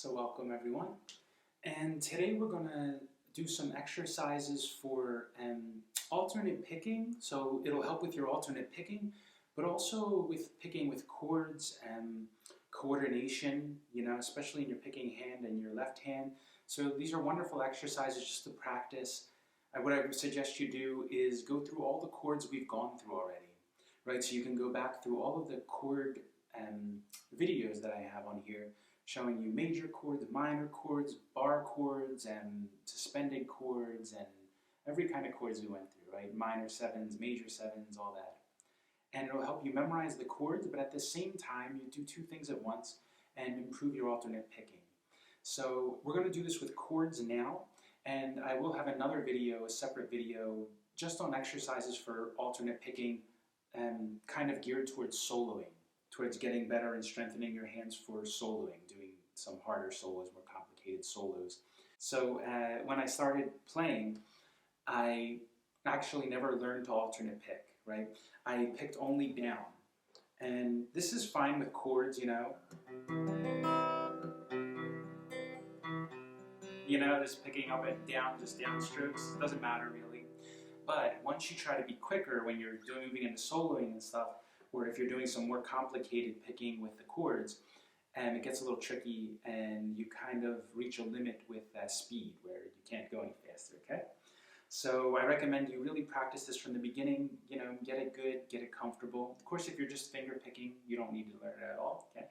So welcome everyone, and today we're going to do some exercises for alternate picking. So it'll help with your alternate picking, but also with picking with chords and coordination, especially in your picking hand and your left hand. So these are wonderful exercises just to practice. What I would suggest you do is go through all the chords we've gone through already, right? So you can go back through all of the chord videos that I have on here, showing you major chords, minor chords, bar chords, and suspended chords, and every kind of chords we went through, right? Minor sevens, major sevens, all that. And it'll help you memorize the chords, but at the same time, you do two things at once and improve your alternate picking. So we're going to do this with chords now, and I will have another video, a separate video, just on exercises for alternate picking, kind of geared towards soloing, towards getting better and strengthening your hands for soloing, doing some harder solos, more complicated solos. So when I started playing, I actually never learned to alternate pick, right? I picked only down. And this is fine with chords, just picking up and down, just downstrokes, doesn't matter really. But once you try to be quicker when you're moving into soloing and stuff, or if you're doing some more complicated picking with the chords, and it gets a little tricky and you kind of reach a limit with speed where you can't go any faster, okay? So I recommend you really practice this from the beginning, get it good, get it comfortable. Of course, if you're just finger picking, you don't need to learn it at all, okay?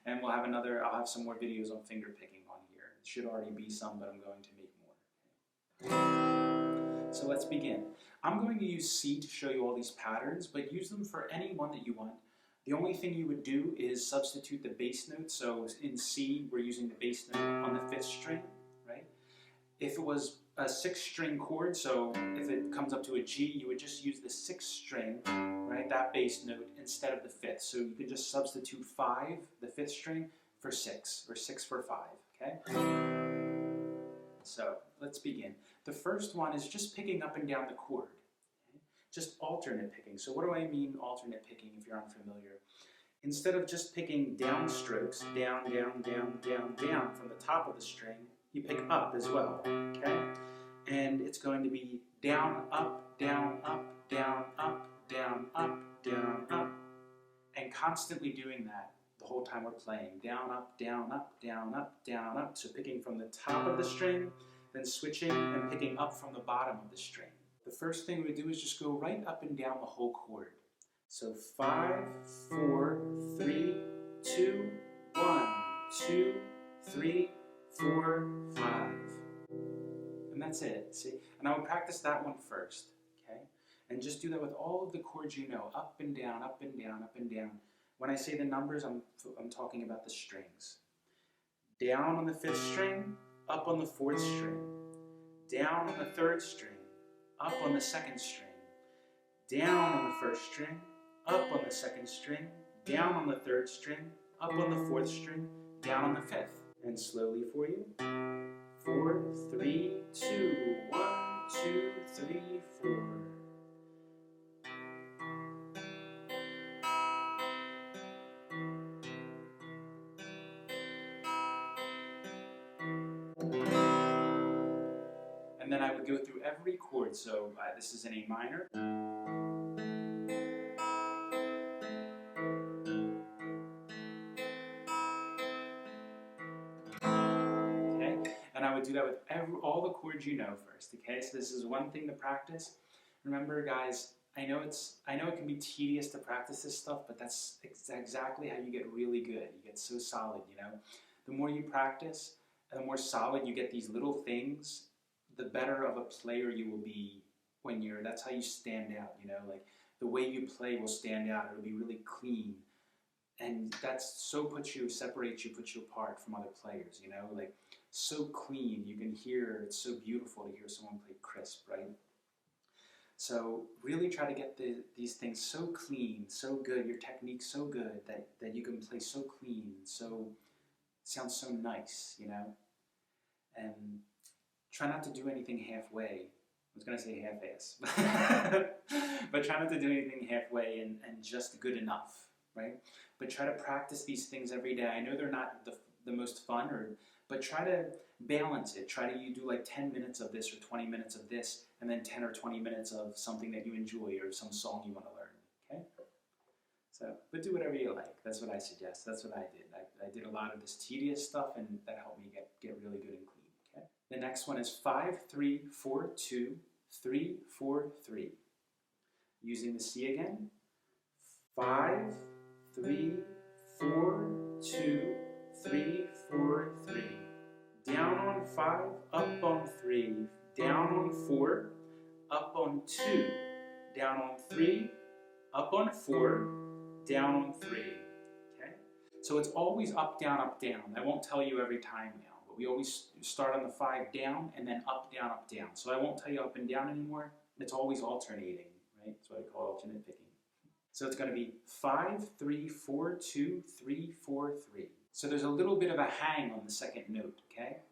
And I'll have some more videos on finger picking on here. It should already be some, but I'm going to make more. Okay? So let's begin. I'm going to use C to show you all these patterns, but use them for any one that you want. The only thing you would do is substitute the bass note. So in C, we're using the bass note on the 5th string, right? If it was a 6-string chord, so if it comes up to a G, you would just use the 6th string, right, that bass note, instead of the 5th. So you could just substitute 5, the 5th string, for 6, or 6 for 5, okay? So let's begin. The first one is just picking up and down the chord, okay? Just alternate picking. So what do I mean alternate picking if you're unfamiliar? Instead of just picking down strokes, down, down, down, down, down from the top of the string, you pick up as well, okay? And it's going to be down, up, down, up, down, up, down, up, down, up, and constantly doing that the whole time we're playing. Down, up, down, up, down, up, down, up. So picking from the top of the string, then switching and picking up from the bottom of the string. The first thing we do is just go right up and down the whole chord. So 5, 4, 3, 2, 1, 2, 3, 4, 5. And that's it, see? And I would practice that one first, okay? And just do that with all of the chords you know, up and down, up and down, up and down. When I say the numbers, I'm talking about the strings. Down on the 5th string, up on the 4th string. Down on the 3rd string, up on the 2nd string. Down on the 1st string, up on the 2nd string. Down on the 3rd string, up on the 4th string. Down on the 5th. And slowly for you. 4, 3, 2, 1, 2, 3, 4. And then I would go through every chord. So this is in A minor. And I would do that with all the chords you know first, okay? So this is one thing to practice. Remember, guys, I know it can be tedious to practice this stuff, but that's exactly how you get really good. You get so solid, The more you practice, and the more solid you get these little things, the better of a player you will be that's how you stand out, Like, the way you play will stand out. It'll be really clean. And that's separates you, puts you apart from other players, Like, so clean, you can hear, it's so beautiful to hear someone play crisp, right? So really try to get these things so clean, so good, your technique's so good that you can play so clean, sounds so nice, And try not to do anything halfway. I was going to say half-ass. But try not to do anything halfway and just good enough, right? But try to practice these things every day. I know they're not the most fun, but try to balance it. Try to you do like 10 minutes of this or 20 minutes of this, and then 10 or 20 minutes of something that you enjoy or some song you want to learn, okay? So, but do whatever you like. That's what I suggest. That's what I did. I did a lot of this tedious stuff, and that helped me get really good and clean, okay? The next one is 5-3-4-2-3-4-3. Using the C again. 5-3-4-2-3-4-3. Down on 5, up on 3, down on 4, up on 2, down on 3, up on 4, down on 3. Okay? So it's always up, down, up, down. I won't tell you every time now, but we always start on the 5 down and then up, down, up, down. So I won't tell you up and down anymore. It's always alternating, right? That's what I call alternate picking. So it's going to be 5-3-4-2-3-4-3. So there's a little bit of a hang on the second note, okay?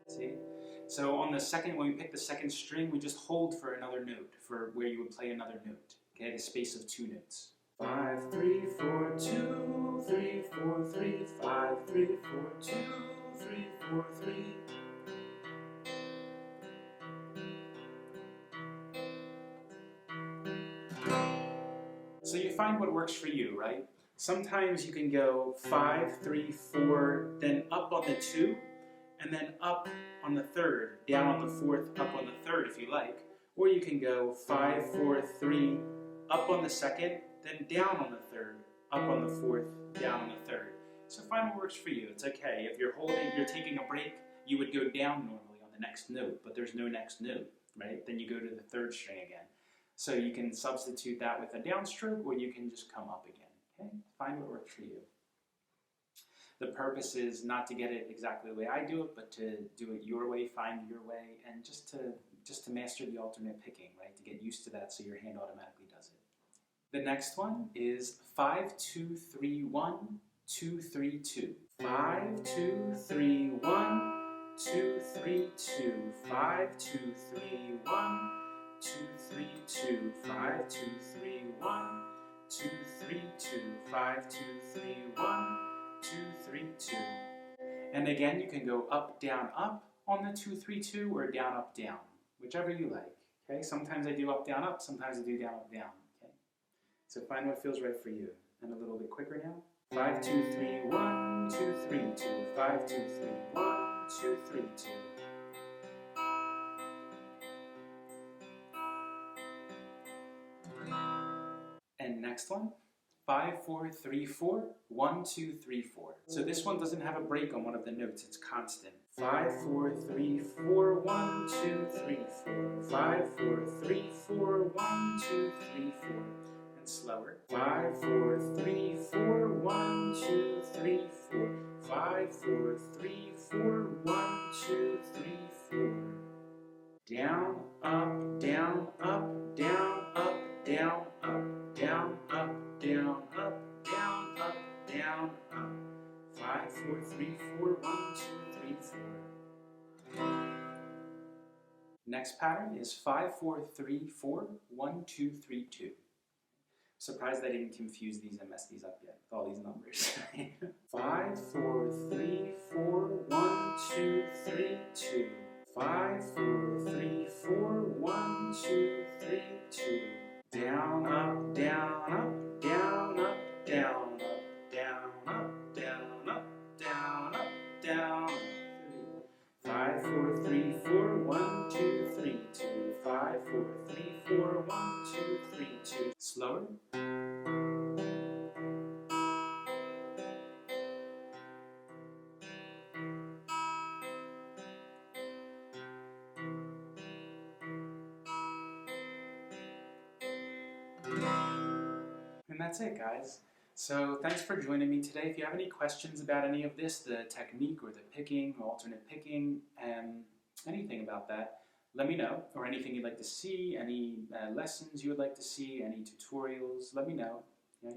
See? So on the second, when we pick the second string, we just hold for another note, for where you would play another note, okay? The space of 2 notes. 5-3-4-2-3-4-3, 5-3-4-2-3-4-3. So you find what works for you, right? Sometimes you can go 5-3-4, then up on the 2, and then up on the 3rd, down on the 4th, up on the 3rd if you like. Or you can go 5-4-3, up on the 2nd, then down on the 3rd, up on the 4th, down on the 3rd. So find what works for you. It's okay. If you're taking a break, you would go down normally on the next note, but there's no next note, right? Then you go to the 3rd string again. So you can substitute that with a downstroke, or you can just come up again, okay? Find what works for you. The purpose is not to get it exactly the way I do it, but to do it your way, find your way, and just to master the alternate picking, right? To get used to that so your hand automatically does it. The next one is 5-2-3-1-2-3-2. 5-2-3-1-2-3-2. 5-2-3-1. 2-3-2, 5-2-3-1, 2-3-2, 5-2-3-1, 2-3-2. And again, you can go up, down, up on the 2-3-2 or down, up, down, whichever you like. Okay, sometimes I do up, down, up, sometimes I do down, up, down. Okay, so find what feels right for you. And a little bit quicker now. 5-2-3-1, 2-3-2, 5-2-3-1, 2-3-2. And next one, 5-4-3-4, 1-2-3-4. So this one doesn't have a break on one of the notes, it's constant. 5-4-3-4, 1-2-3-4. 5-4-3-4, 1-2-3-4. And slower. 5-4-3-4, 1-2-3-4. 5-4-3-4, 1-2-3-4. Down, up, down, up, down, up, down, up, down, up, down, up, down, up, down, up. 5-4-3-4, 1-2-3-4. Next pattern is 5-4-3-4, 1-2-3-2. Surprised I didn't confuse these and mess these up yet with all these numbers. 5-4-3-4, 1-2-3-2. 5-4-3-4, 1-2-3-2. Down, up, down, up, down, up, down, up, down, up, down, up, down, up, down. 5-4-3-4, 1-2-3-2. 5-4-3-4, 1-2-3-2. Slower. And that's it, guys. So thanks for joining me today. If you have any questions about any of this, the technique or the picking, alternate picking, anything about that, let me know. Or anything you'd like to see, any lessons you would like to see, any tutorials, let me know. Okay?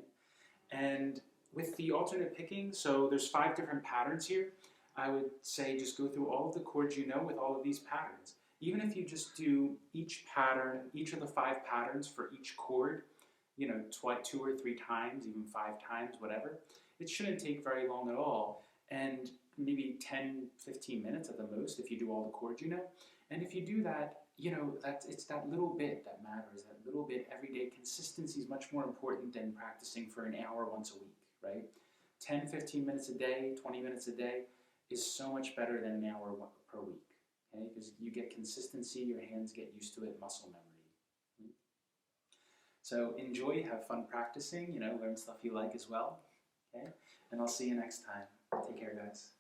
And with the alternate picking, so there's 5 different patterns here. I would say just go through all of the chords you know with all of these patterns. Even if you just do each pattern, each of the 5 patterns for each chord, you know, 2 or 3 times, even 5 times, whatever, it shouldn't take very long at all. And maybe 10, 15 minutes at the most if you do all the chords you know. And if you do that, you know, it's that little bit that matters, that little bit every day. Consistency is much more important than practicing for an hour once a week, right? 10, 15 minutes a day, 20 minutes a day is so much better than an hour per week, okay? Because you get consistency, your hands get used to it, muscle memory. So enjoy, have fun practicing, you know, learn stuff you like as well, okay? And I'll see you next time. Take care, guys.